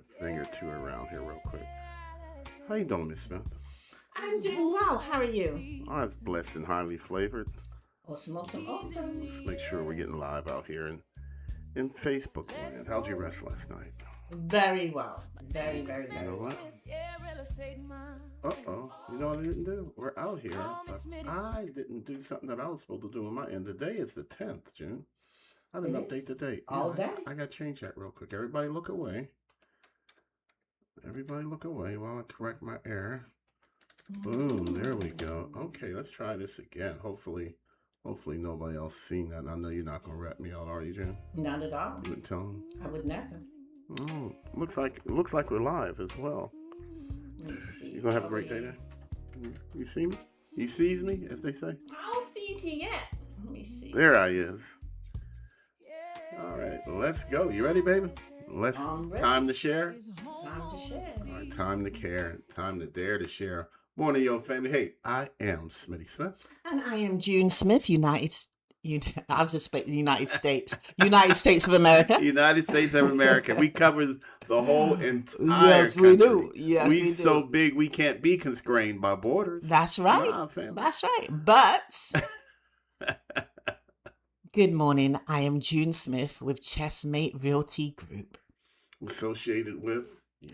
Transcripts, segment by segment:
thing or two around here real quick. How you doing, Miss Smith? I'm doing well. How are you? Oh, it's blessed and highly flavored. Awesome, awesome, awesome. Let's make sure we're getting live out here in Facebook land. How'd you rest last night? Very well. Very, very, You very know well. what? You know what I didn't do? We're out here, but I didn't do something that I was supposed to do on my end. Today is the 10th, June. I didn't It update is? the date. All Yeah, day? I got to change that real quick. Everybody look away. Everybody look away while I correct my error. Boom, there we go. Okay, let's try this again. Hopefully nobody else seen that. And I know you're not gonna rat me out, are you, Jen? Not at all. You would tell them. I would never. Oh, looks like we're live as well. Let me see. You gonna have a great day there? You see me? You sees me, as they say. I don't see you yet. Let me see. There I is. All right, let's go. You ready, baby? I'm ready. Time to share. Time to share. All right, time to care. Time to dare to share. Morning, yo, family. Hey, I am Smitty Smith. And I am June Smith, United States, United States of America. United States of America. We cover the whole entire Yes, country. we do. Yes, we do. So big we can't be constrained by borders. That's right. Nah, family. That's right. But good morning. I am June Smith with Chessmate Realty Group. Associated with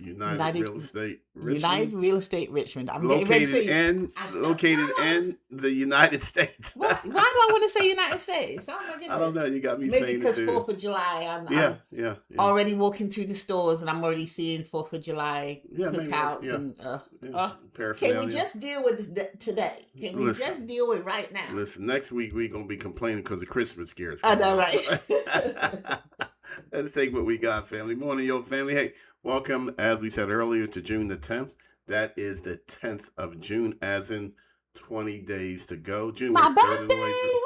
United Real Estate Richmond. United Real Estate Richmond. I'm getting ready to say located in the United States. Why do I want to say United States? Oh my goodness. I don't know. You got me Maybe saying because it too. 4th of July, I'm Yeah. already walking through the stores and I'm already seeing 4th of July cookouts and can we paraphernalia. just deal with today? Can we just deal with right now? Listen, next week we're gonna be complaining because the Christmas scares. I know, right? Let's take what we got, family. Morning, yo, family. Hey, welcome, as we said earlier, to June the 10th. That is the 10th of June, as in 20 days to go. June, My we're a third of the birthday! way through.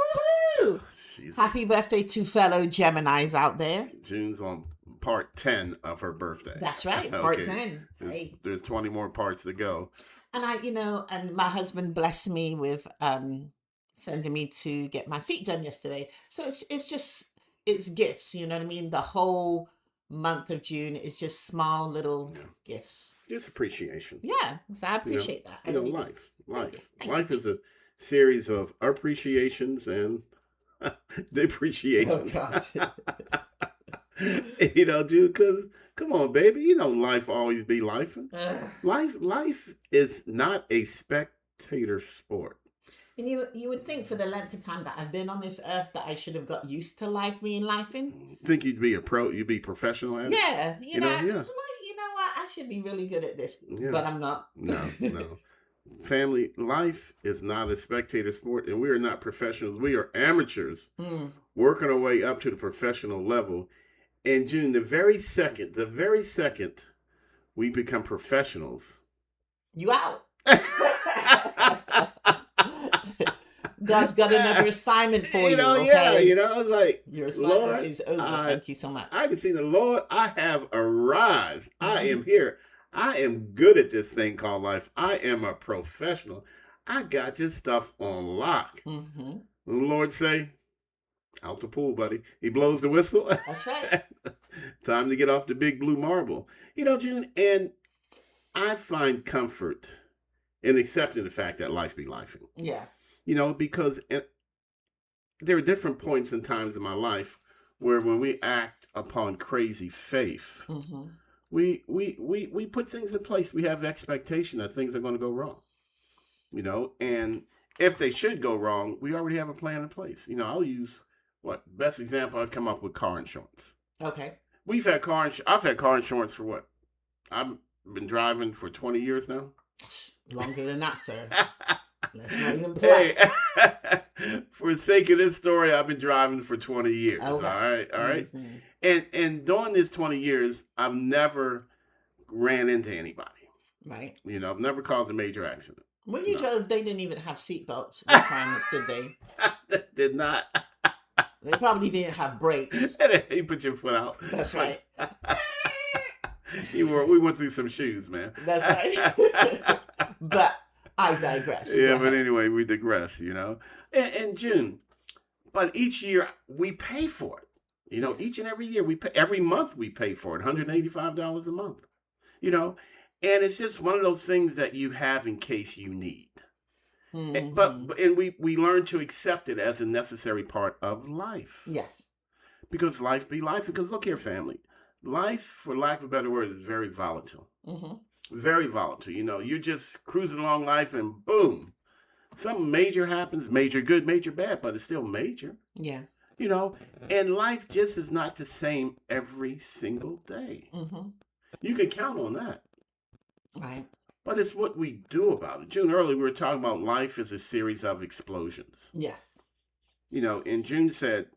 Woohoo! Jeez. Happy birthday to fellow Geminis out there. June's on part 10 of her birthday. That's right, part Okay. 10. Hey. There's 20 more parts to go. And and my husband blessed me with sending me to get my feet done yesterday. So it's gifts, you know what I mean? The whole month of June is just small little gifts. Just appreciation. Yeah, so I appreciate that. I really do. Life is a series of appreciations and depreciations. Oh, God. Dude, because, come on, baby, life always be life. Life is not a spectator sport. And you would think for the length of time that I've been on this earth that I should have got used to life being lifing. Think you'd be a pro, you'd be professional at it? Yeah, You know, yeah. Like, you know what? I should be really good at this, Yeah. but I'm not. No. Family, life is not a spectator sport, and we are not professionals. We are amateurs working our way up to the professional level. And June, the very second we become professionals, You out. God's got another assignment for you. Okay? it's like, Your assignment Lord, is over. Thank you so much. I can see the Lord, I have arrived. I am here. I am good at this thing called life. I am a professional. I got this stuff on lock. Mm-hmm. The Lord say, out the pool, buddy. He blows the whistle. That's right. Time to get off the big blue marble. June, and I find comfort in accepting the fact that life be lifing. Yeah. Because there are different points and times in my life where when we act upon crazy faith, we put things in place. We have the expectation that things are going to go wrong. And if they should go wrong, we already have a plan in place. I'll use best example I'd come up with car insurance. Okay. I've had car insurance for what? I've been driving for 20 years now. Longer than that, sir. Let's not even play. Hey, for the sake of this story, I've been driving for 20 years. Okay. All right. Mm-hmm. And during this 20 years, I've never ran into anybody. Right. I've never caused a major accident. When you drove, they didn't even have seatbelt requirements, did they? Did not. They probably didn't have brakes. You put your foot out. That's right. We went through some shoes, man. That's right. But I digress. Yeah, but anyway, we digress, And June, but each year we pay for it. Each and every year we pay. Every month we pay for it. $185 a month. you know, and it's just one of those things that you have in case you need. Mm-hmm. And we learn to accept it as a necessary part of life. Yes. Because life be life. Because look here, family. Life, for lack of a better word, is very volatile. Mm-hmm. Very volatile. You know, you're just cruising along life and boom, something major happens, major good, major bad, but it's still major. Yeah. You know, and life just is not the same every single day. Mm-hmm. You can count on that. Right. But it's what we do about it. June, earlier we were talking about life as a series of explosions. Yes. You know, and June said,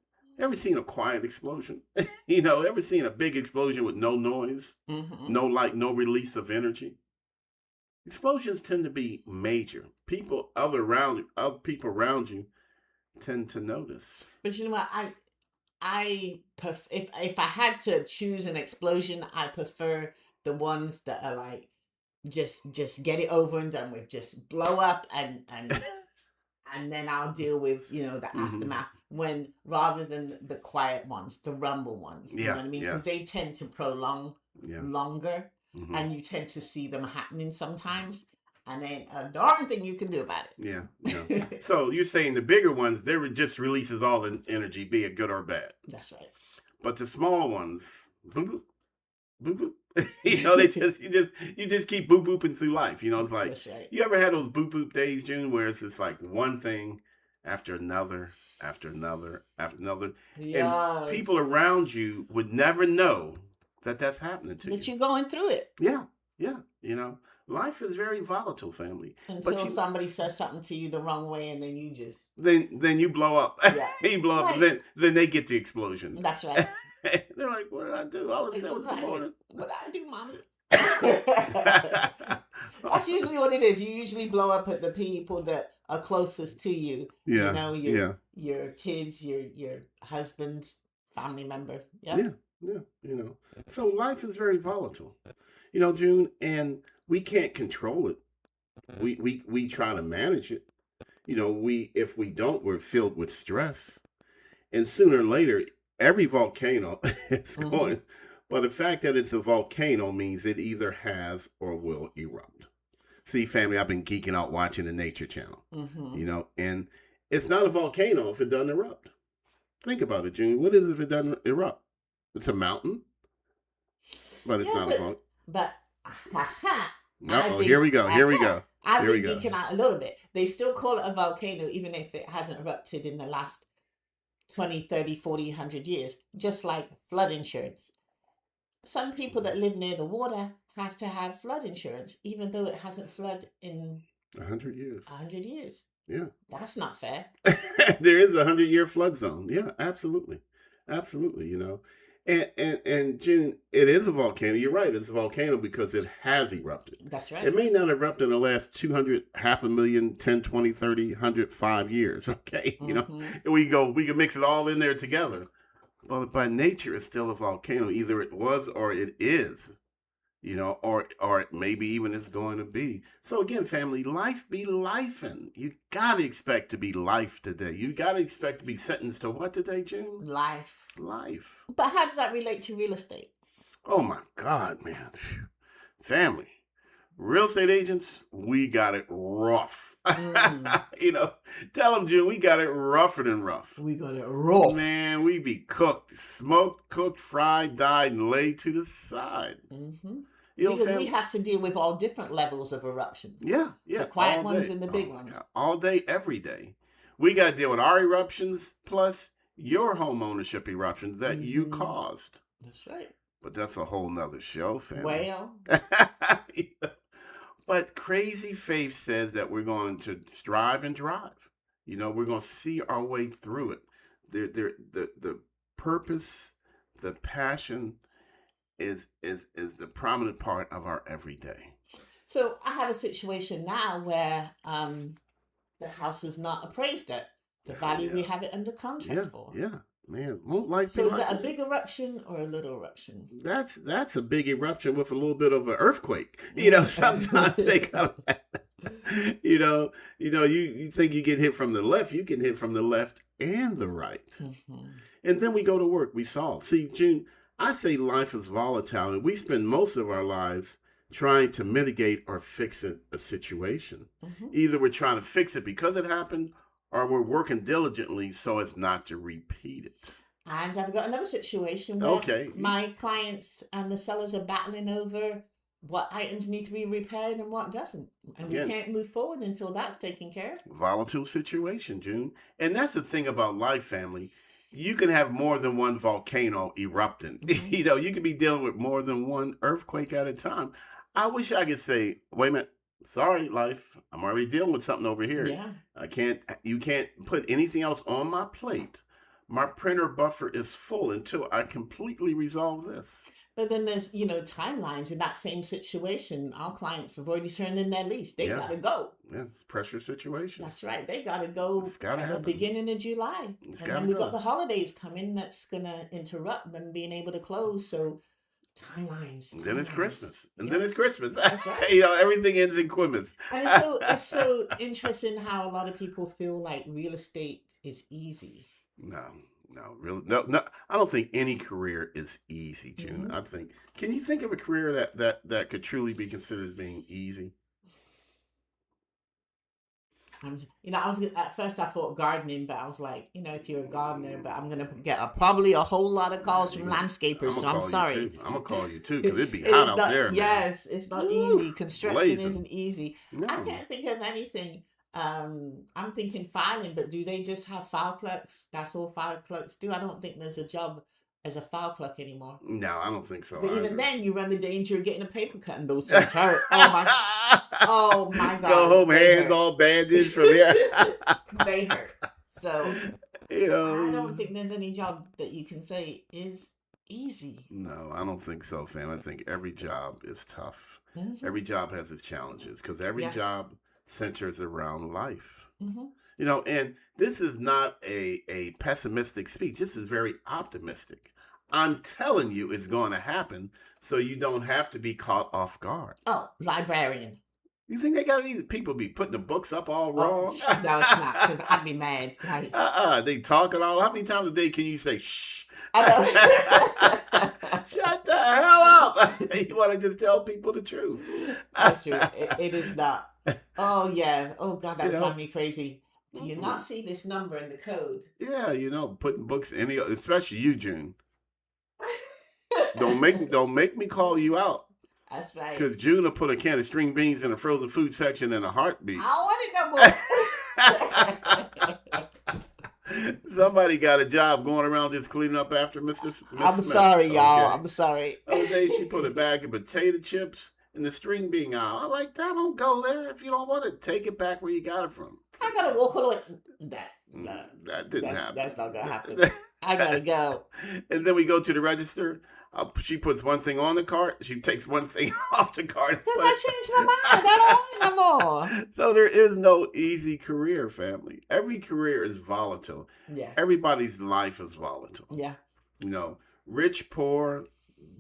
ever seen a quiet explosion? You know, ever seen a big explosion with no noise, Mm-hmm. no light, no release of energy? Explosions tend to be major. Other people around you tend to notice. But you know what? If I had to choose an explosion, I prefer the ones that are like just get it over and done with. Just blow up and then I'll deal with, the Mm-hmm. aftermath, when rather than the quiet ones, the rumble ones. You know Yeah, what I mean? yeah, Because they tend to prolong yeah. longer, Mm-hmm. and you tend to see them happening sometimes, and then a darn thing you can do about Yeah, yeah. it. So you're saying the bigger ones, they just releases all the energy, be it good or bad. That's right. But the small ones, boop boop, boop boop. You know, you just keep boop booping through life. You know, it's like, That's right. you ever had those boop boop days, June, where it's just like one thing after another, after another, after another, and Yes. people around you would never know that that's happening to That you. you're going through it Yeah, yeah. You know, life is very volatile, family. until somebody says something to you the wrong way, and then you just Then you blow up. Yeah. You blow up, Right. and then they get the explosion. that's right. They're like, "What did I do? All of a sudden, this morning." What I do, mommy? That's usually what it is. You usually blow up at the people that are closest to you. Yeah, You know, yeah, your kids, your husband, family member. yeah, yeah. You know, so life is very volatile. You know, June, and we can't control it. We try to manage it. You know, if we don't, we're filled with stress, and sooner or later, every volcano is Mhm. going. But the fact that it's a volcano means it either has or will erupt. See, family, I've been geeking out watching the Nature Channel. Mm-hmm. You know, and it's not a volcano if it doesn't erupt. Think about it, June. What is it if it doesn't erupt? It's a mountain, but it's Yeah, not a volcano. but haha. Uh-oh, here we go. Here we go. I've Here we been go. geeking out a little bit. They still call it a volcano, even if it hasn't erupted in the last 20, 30, 40, 100 years, just like flood insurance. Some people that live near the water have to have flood insurance, even though it hasn't flooded in 100 years. 100 years. Yeah. That's not fair. There is a 100-year flood zone. Yeah, absolutely. Absolutely, you know. And June, it is a volcano. You're right, it's a volcano because it has erupted. That's right. It may not erupt in the last 200, half a million, 10, 20, 30, 100, 5 years. Okay. You know, Mhm. we can mix it all in there together. But by nature, it's still a volcano. Either it was or it is, you know, or it maybe even is going to be. So again, family, life be lifing. You gotta expect to be life today. You gotta expect to be sentenced to what today, June? Life. Life. But how does that relate to real estate? Oh my God, man. Family. Real estate agents, we got it rough. You know, tell them, June, we got it rougher than rough. We got it raw. Man, we be cooked, smoked, cooked, fried, dyed, and laid to the side. Mm-hmm. You know, Because family? we have to deal with all different levels of eruption. Yeah. The quiet all ones day. and the big Oh, ones. yeah, all day, every day. We got to deal with our eruptions plus your home ownership eruptions that you Mhm. caused. That's right. But that's a whole nother show, family. Well, But Crazy Faith says that we're going to strive and drive. You know, we're going to see our way through it. The purpose, the passion is the prominent part of our everyday. so I have a situation now where the house is not appraised at the value we Yeah. have it under contract for. Yeah, man. Won't life So be is like that a that? big eruption or a little eruption? That's a big eruption with a little bit of an earthquake. You know, sometimes they come. You think you get hit from the left, you get hit from the left and the right. Mhm. And then we go to work, we solve. See, June, I say life is volatile, and we spend most of our lives trying to mitigate or fix a situation. Mm-hmm. Either we're trying to fix it because it happened, or we're working diligently so as not to repeat it. And I've got another situation where Okay. my clients and the sellers are battling over what items need to be repaired and what doesn't. And we Again, can't move forward until that's taken care of. volatile situation, June. And that's the thing about life, family. You can have more than one volcano erupting. Mhm. You can be dealing with more than one earthquake at a time. I wish I could say, wait a minute, sorry, life. I'm already dealing with something over here. Yeah. You can't put anything else on my plate. My printer buffer is full until I completely resolve this. But then there's, timelines in that same situation. Our clients have already turned in their lease. They Yeah. got to go. Yeah, pressure situation. That's right. They got to go It's gotta at the happen. beginning of July. It's And gotta then we've go. got the holidays coming that's going to interrupt them being able to close. So timelines. And then it's timelines. Christmas. And Yeah. then it's Christmas. That's right. Everything ends in Christmas. And it's so interesting how a lot of people feel like real estate is easy. No, really, no. I don't think any career is easy, June. Mhm. Can you think of a career that could truly be considered as being easy? At first I thought gardening, but I was like, if you're a gardener, but I'm gonna get probably a whole lot of calls from landscapers, so I'm sorry. I'm gonna call you too, because it'd be It hot is out not, there, man. yes, it's not Woo, easy. Construction blazing. isn't easy. I No, can't think of anything. I'm thinking filing, but do they just have file clerks? That's all file clerks do. I don't think there's a job as a file clerk anymore. no, I don't think so But even either. then, you run the danger of getting a paper cut, and those things hurt. Oh my Go God, home, they hands hurt. all bandaged from here. They hurt. So You I don't know. think there's any job that you can say is easy. No, I don't think so, fam. I think every job is tough. Mhm. Every job has its challenges because every Yeah. job centers around life. Mhm. And this is not a pessimistic speech. This is very optimistic. I'm telling you it's going to happen so you don't have to be caught off guard. Oh, librarian. You think they got these people be putting the books up all Oh, wrong? no, it's not, because I'd be mad. Like, They talking all. How many times a day can you say shh? I know. Shut the hell up! You want to just tell people the truth. That's true. It is not. Oh, yeah. Oh, God, that You would know? drive me crazy. Do you not see this number in the code? Yeah, putting books especially you, June. Don't make me call you out. That's right. Because June will put a can of string beans in a frozen food section in a heartbeat. I don't want it no more. Somebody got a job going around just cleaning up after Mr. I'm Smith. sorry, y'all. Okay. I'm sorry. The other day she put a bag of potato chips in the string bean aisle. I'm like, that don't go there. If you don't want it, take it back where you got it from. I gotta walk all the way. That didn't happen. That's not gonna happen. I gotta go. And then we go to the register. She puts one thing on the cart. She takes one thing off the cart. Because I changed my mind. I don't want it no more. So there is no easy career, family. Every career is volatile. Yes. Everybody's life is volatile. Yeah. Rich, poor,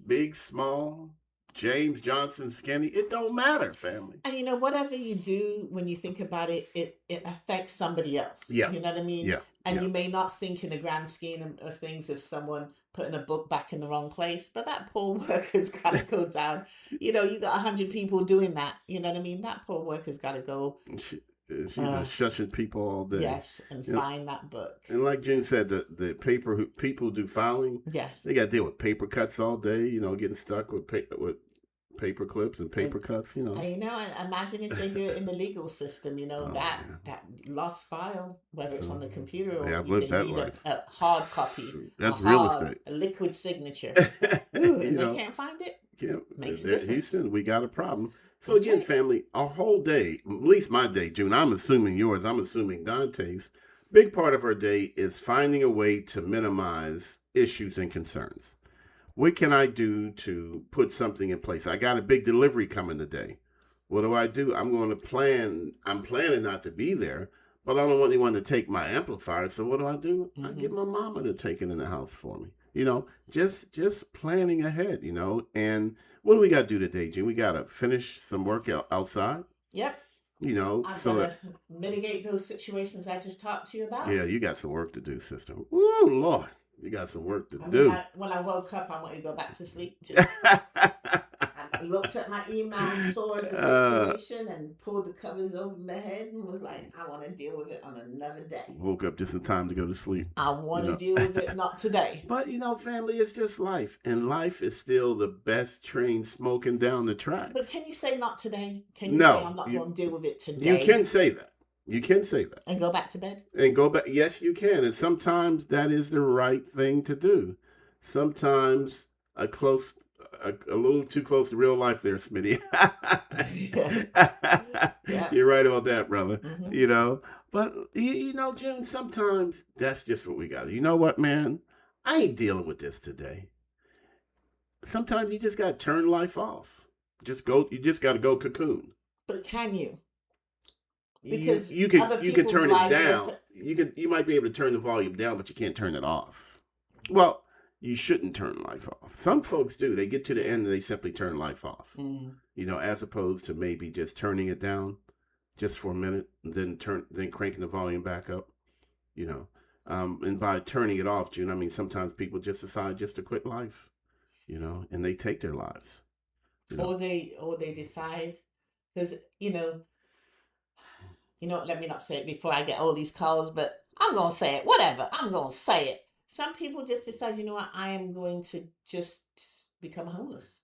big, small, James Johnson, skinny. It don't matter, family. And whatever you do, when you think about it, it affects somebody else. Yeah. You know what I mean? Yeah. And yeah. you may not think in the grand scheme of things of someone putting a book back in the wrong place, but that poor worker's got to go down. You got 100 people doing that. You know what I mean? That poor worker's got to go. She's just shushing people all day. Yes, and find that book. And like June said, the people do filing. Yes. They got to deal with paper cuts all day. Getting stuck with paper clips and paper cuts. And imagine if they do it in the legal system. That lost file, whether it's on the computer or I've they lived that need life. a hard copy. That's real estate. A liquid signature. Ooh, and they can't find it. Yeah, Makes a difference. Houston, we got a problem. So That's again, right. family, our whole day, at least my day, June, I'm assuming yours, I'm assuming Dante's, big part of our day is finding a way to minimize issues and concerns. What can I do to put something in place? I got a big delivery coming today. What do? I'm planning not to be there, but I don't want anyone to take my amplifier. So what do? I get my mama to take it in the house for me. Just planning ahead, And what do we got to do today, June? We got to finish some work outside. Yep. so I've got to mitigate those situations I just talked to you about. Yeah, you got some work to do, sister. Oh, Lord. You got some work to do. When I woke up, I wanted to go back to sleep. I'm looked at my email and saw the situation and pulled the covers over my head and was like, I want to deal with it on another day. Woke up just in time to go to sleep. I want to deal with it, not today. But, family, it's just life. And life is still the best train smoking down the tracks. But can you say not today? Can you say I'm not going to deal with it today? You can say that. You can say that. And go back to bed? And go back. Yes, you can. And sometimes that is the right thing to do. Sometimes a little too close to real life there, Smitty. Yeah. You're right about that, brother. Mm-hmm. But, June, sometimes that's just what we got. You know what, man? I ain't dealing with this today. Sometimes you just got to turn life off. You just got to go cocoon. But can you? Because you can turn it down. You might be able to turn the volume down, but you can't turn it off. Well, you shouldn't turn life off. Some folks do. They get to the end and they simply turn life off. As opposed to maybe just turning it down just for a minute, and then cranking the volume back up. And by turning it off, June, I mean sometimes people just decide just to quit life, and they take their lives. Or they decide, because let me not say it before I get all these calls, but I'm gonna say it. Whatever, I'm gonna say it. Some people just decide, I am going to just become homeless.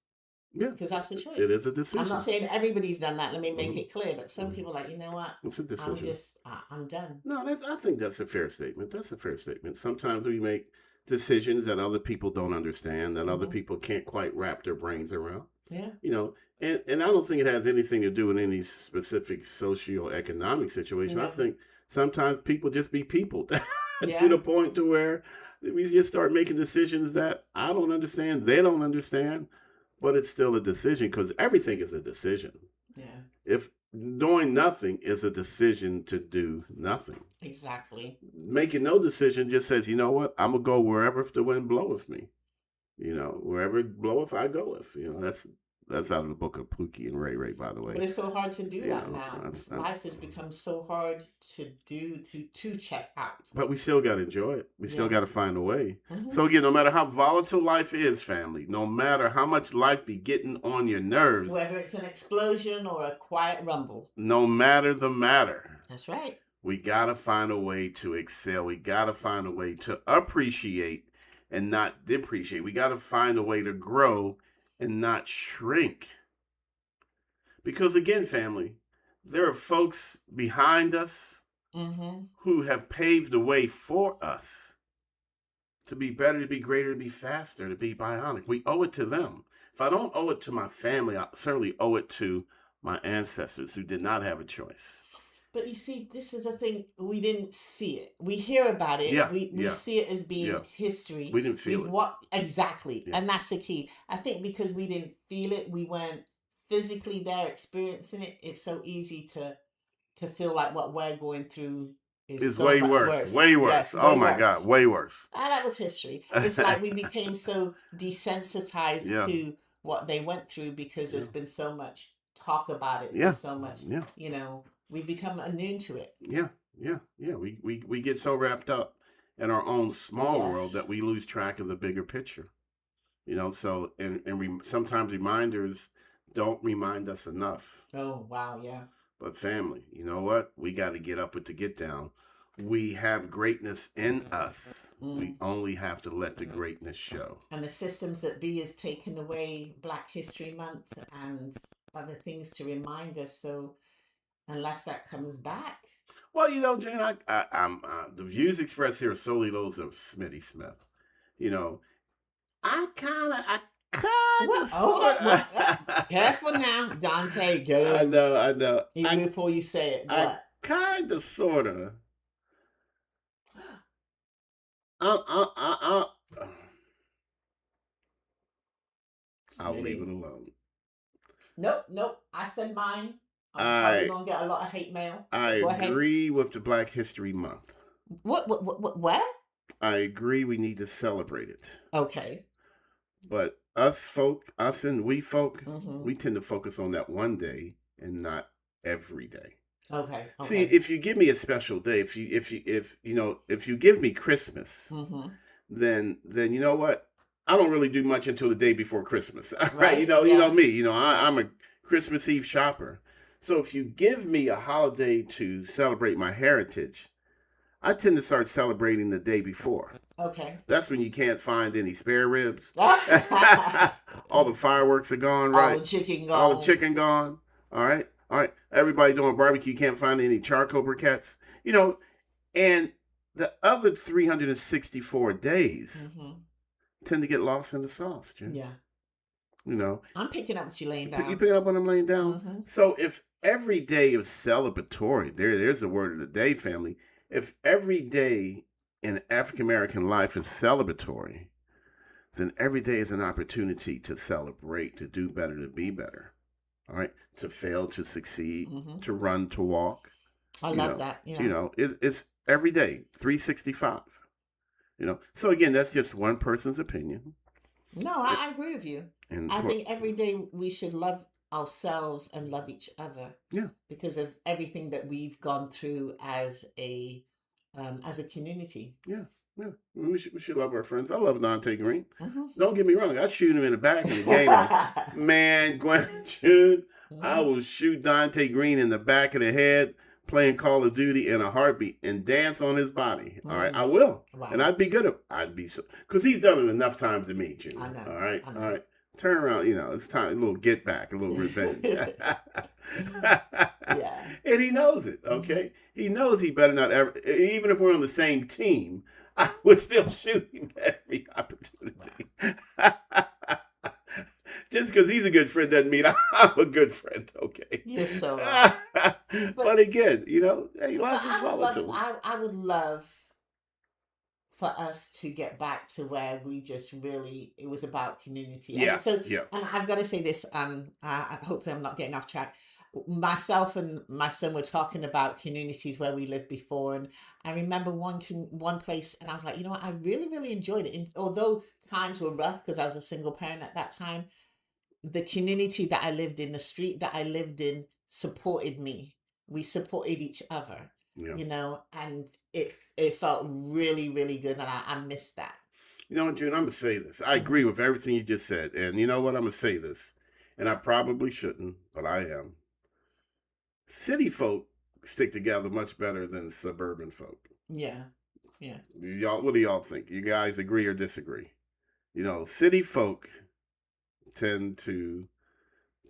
Yeah. Because that's the choice. It is a decision. I'm not saying everybody's done that. Let me make it clear. But some people are like, you know what? It's a decision. I'm done. No, I think that's a fair statement. Sometimes we make decisions that other people don't understand, that other people can't quite wrap their brains around. Yeah. And I don't think it has anything to do with any specific socio-economic situation. I think sometimes people just be people to the point to where we just start making decisions that I don't understand, they don't understand, but it's still a decision because everything is a decision. Yeah. If doing nothing is a decision to do nothing. Exactly. Making no decision just says, you know what, I'm going to go wherever the wind bloweth me. Wherever it bloweth, I goeth. That's out of the book of Pookie and Ray Ray, by the way. But it's so hard to do that now. Life has become so hard to do, to check out. But we still got to enjoy it. We still got to find a way. So again, no matter how volatile life is, family, no matter how much life be getting on your nerves. Whether it's an explosion or a quiet rumble. No matter the matter. That's right. We got to find a way to excel. We got to find a way to appreciate and not depreciate. We got to find a way to grow and not shrink. Because again, family, there are folks behind us who have paved the way for us to be better, to be greater, to be faster, to be bionic. We owe it to them. If I don't owe it to my family, I certainly owe it to my ancestors who did not have a choice. But you see, this is a thing, we didn't see it. We hear about it. We see it as being history. We didn't feel it. Exactly. Yeah. And that's the key. I think because we didn't feel it, we weren't physically there experiencing it, it's so easy to feel like what we're going through is so way much worse. Way worse. Yes, oh my God, way worse. That was history. It's like we became so desensitized to what they went through because there's been so much talk about it. Yeah. There's so much, we become immune to it. Yeah. We get so wrapped up in our own small world that we lose track of the bigger picture. So sometimes reminders don't remind us enough. Oh, wow, yeah. But family, you know what? We got to get up with the get down. We have greatness in us. We only have to let the greatness show. And the systems that be has taken away Black History Month and other things to remind us. So unless that comes back. Well, Jane, I'm the views expressed here are solely those of Smitty Smith. I kind of. Hold on. Careful now, Dante. Good. I know. Even before you say it. I kind of, sort of. I'll leave it alone. Nope. I said mine. I'm probably going to get a lot of hate mail. I agree with the Black History Month. What? I agree we need to celebrate it. Okay. But us and we folk, we tend to focus on that one day and not every day. Okay. See, if you give me a special day, if you give me Christmas, then you know what? I don't really do much until the day before Christmas. Right? Right? You know Yeah. me. I'm a Christmas Eve shopper. So if you give me a holiday to celebrate my heritage, I tend to start celebrating the day before. Okay. That's when you can't find any spare ribs. All All the fireworks are gone, the right? chicken All the gone. chicken gone. All right. All right. Everybody doing barbecue, you can't find any charcoal briquettes. And the other 364 days Hmm. tend to get lost in the sauce, Jim. Yeah. You know, I'm picking up what you're laying you down. pick up when I'm laying down. Hmm. So if every day is celebratory, there's the word of the day, family. If every day in African American life is celebratory, then every day is an opportunity to celebrate, to do better, to be better. All right, to fail, to succeed, Hmm. to run, to walk. I You love know, that. Yeah. it's every day, 365. So again, that's just one person's opinion, No, I agree with you. and I think every day we should love ourselves and love each other yeah, because of everything that we've gone through as a community. yeah, yeah. We should love our friends. I love Dante Green. Hmm. Don't get me wrong. I shoot him in the back in the game. Man, Gwen June, I Hmm. will shoot Dante Green in the back of the head playing Call of Duty in a heartbeat and dance on his body. All right, I will. Wow. And I'd be good at I'd be so because he's done it enough times to me, June. I know. All right. I know. All right. Turn around, it's time, a little get back, a little revenge. Yeah. And he knows it, okay? He knows he better not ever, even if we're on the same team, I would still shoot him every opportunity. Just because he's a good friend doesn't mean I'm a good friend, okay? You're so right. But again, hey, life is I would love, volatile. I would love for us to get back to where we just really it was about community. Yeah, And so yeah. and I've got to say this, hopefully I'm not getting off track. Myself and my son were talking about communities where we lived before, and I remember one place, and I was like, you know what, I really really enjoyed it. And although times were rough because I was a single parent at that time, the community that I lived in, the street that I lived in, supported me. We supported each other, Yeah. and it felt really, really good, and I missed that. You know what, June, I'm going to say this. I agree with everything you just said. And you know what? I'm going to say this. And I probably shouldn't, but I am. City folk stick together much better than suburban folk. Yeah, yeah. What do y'all think? You guys agree or disagree? City folk tend to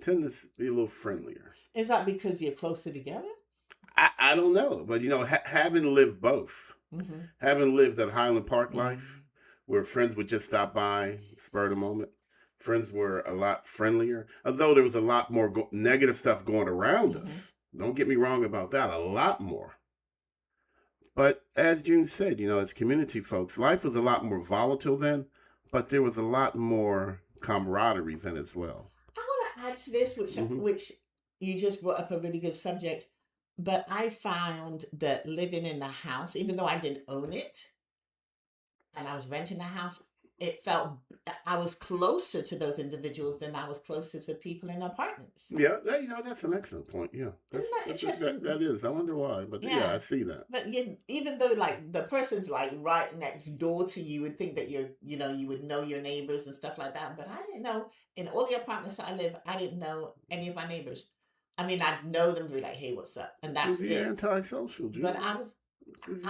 be a little friendlier. Is that because you're closer together? I don't know, but having lived both, Mm-hmm. having lived that Highland Park Mm-hmm. life, where friends would just stop by, spur of the moment. Friends were a lot friendlier, although there was a lot more negative stuff going around Mm-hmm. us. Don't get me wrong about that, a lot more. But as June said, as community folks, life was a lot more volatile then, but there was a lot more camaraderie then as well. I want to add to this, Mhm. which you just brought up a really good subject. But I found that living in the house, even though I didn't own it, and I was renting the house, it felt I was closer to those individuals than I was closer to people in apartments. Yeah, that's an excellent point. Yeah, Isn't that interesting? that is. I wonder why, but yeah, Yeah. I see that. But even though like the person's like right next door to you, would think that you would know your neighbors and stuff like that. But I didn't know in all the apartments I live, I didn't know any of my neighbors. I mean, I'd know them, be like, "Hey, what's up?" And that's You're it. antisocial, June. But I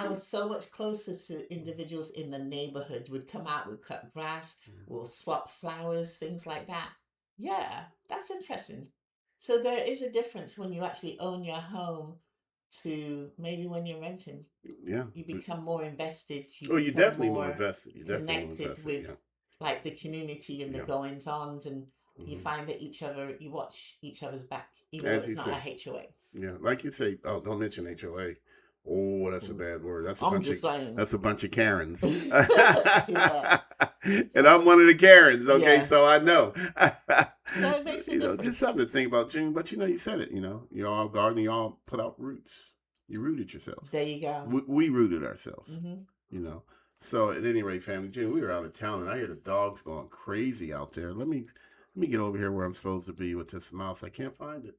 was so much closer to individuals in the neighborhood. Would come out, would cut grass, we'll swap flowers, things like that. Yeah, that's interesting. So there is a difference when you actually own your home to maybe when you're renting. Yeah. You become more invested. Oh, you're become definitely more invested. You're definitely more connected invested. with Yeah. like the community and the Yeah. goings ons, and you Mhm. find that you watch each other's back, even As though it's you not say. a HOA. Yeah, like you say. Oh, don't mention HOA. Oh, that's a bad word. That's a I'm bunch just of saying. that's a bunch of Karens. Yeah. And I'm one of the Karens. Okay, Yeah. so I know. So it makes a difference. Just something to think about, June. But you said it. You all garden. You all put out roots. You rooted yourselves. There you go. We rooted ourselves. Mm-hmm. So at any rate, family, June, we were out of town, and I hear the dogs going crazy out there. Let me get over here where I'm supposed to be with this mouse. I can't find it.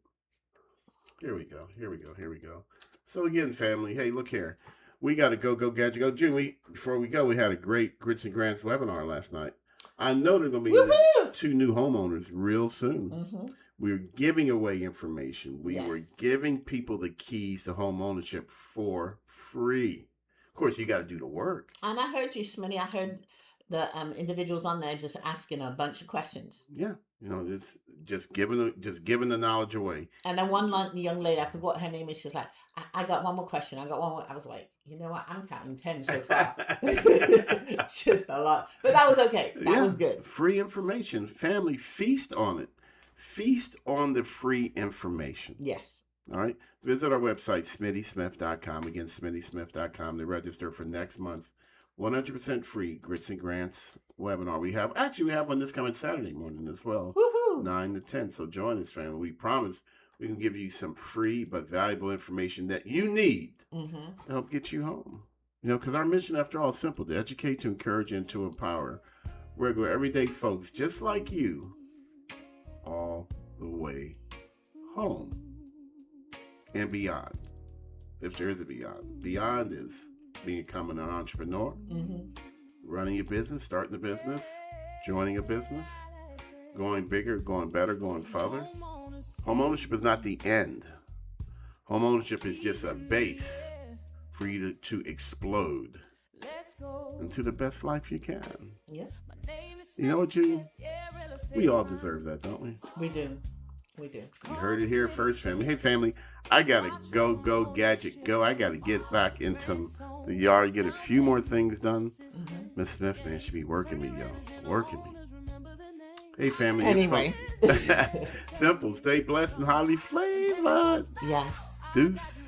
Here we go. Here we go. So again, family, hey, look here. We got to go, Gadget, go. June, before we go, we had a great Grits and Grants webinar last night. I know there's going to be Woohoo! 2 new homeowners real soon. Mm-hmm. We're giving away information. We Yes. were giving people the keys to home ownership for free. Of course, you got to do the work. And I heard you, Smitty. I heard the individuals on there just asking a bunch of questions. Yeah, it's just giving the knowledge away. And then one young lady, I forgot her name is, she's like, I got one more question. I got one more. I was like, you know what? I'm counting 10 so far. Just a lot. But that was okay. That was good. Free information. Family, feast on it. Feast on the free information. Yes. All right. Visit our website, SmittySmith.com. Again, SmittySmith.com to register for next month's 100% free Grits and Grants webinar. We have one this coming Saturday morning as well. Woohoo! 9 to 10. So join us, family. We promise we can give you some free but valuable information that you need to help get you home. Because our mission, after all, is simple: to educate, to encourage, and to empower regular, everyday folks just like you all the way home and beyond. If there is a beyond. Beyond is becoming an entrepreneur, running your business, starting a business, joining a business, going bigger, going better, going further. Home ownership is not the end. Home ownership is just a base for you to explode into the best life you can. Yeah. You know what, Judy? We all deserve that, don't we? We do. We do. You heard it here first, family. Hey, family, I got to go, gadget, go. I got to get back into the yard, get a few more things done. Miss Smith, man, she be working me, yo. Working me. Hey, family. Anyway. Simple. Stay blessed and highly flavored. Yes. Deuces.